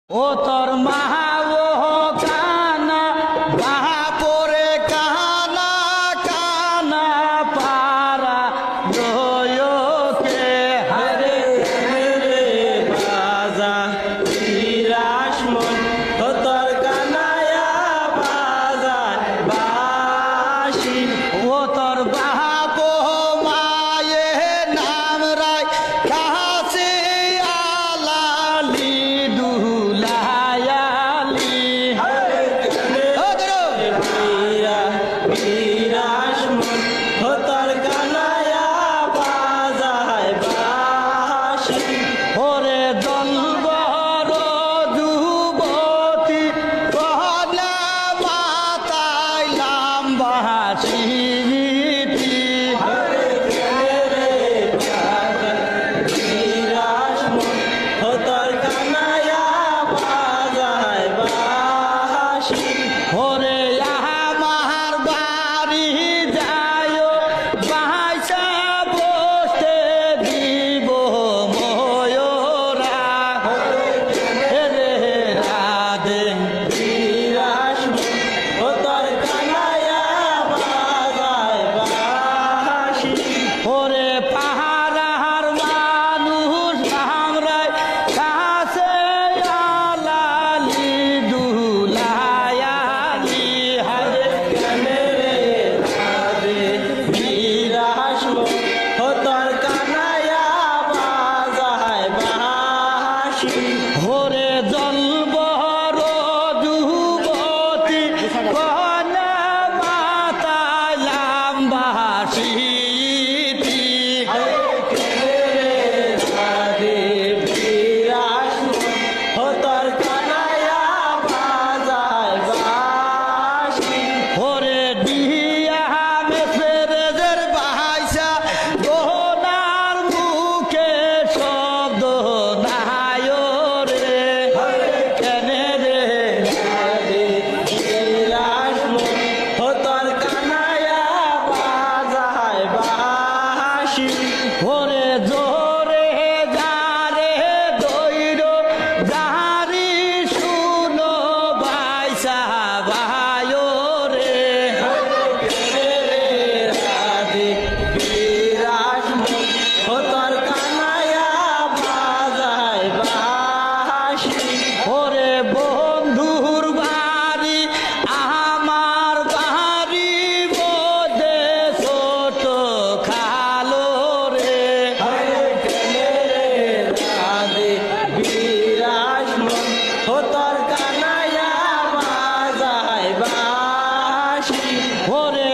ও তোর মাহা ও কানা মাহা পরে কানা কানা পারা দয়কে হরে রে বাজা বিরাসমন ও তোর কানায়া বাজা বাসি ও তোর বাপ মায়ে নাম রায় কাছে আলালি দুলায়ালি বিরাসমন ও তোর কানায়া বাজায় বাসি ওরে দলবর যুবতী কহনা মাতায় লাম্বাসি ওরে আমার বাড়ি যায় বাসা বসতে দিব ময়রা রে রাধে বিরাসমন ও তোর কানায়া বাজায় বাসি ওরে পাহাড়ার মানুষ আমরা কাছে আলালি দুলায়ালি হারে কানে রাধে বিরাসমন ও তোর কানায়া বাজায় বাসি ওরে জলবর যুবতী কনা মাতায় লাম্বাসি ওরে দিয়া মেসেরেজের বাহাইসা দোনার মুখে শব্দ নাই রে কেনে রে বিরাসমন ও তোর কানায়া বাজায় বাসি ওরে জোরে যারে দৈর যারি শুনো বাইসা বায়ো রে রাধে বিরাসমন ও তোর কানায়া বাজায় বাসি ওরে বন্ধুর বাড়ি আমার বাড়ি মধ্যে ছোট খালো রে রাধে বিরাসমন ও তোর কানায়া বাজায় বাসি ওরে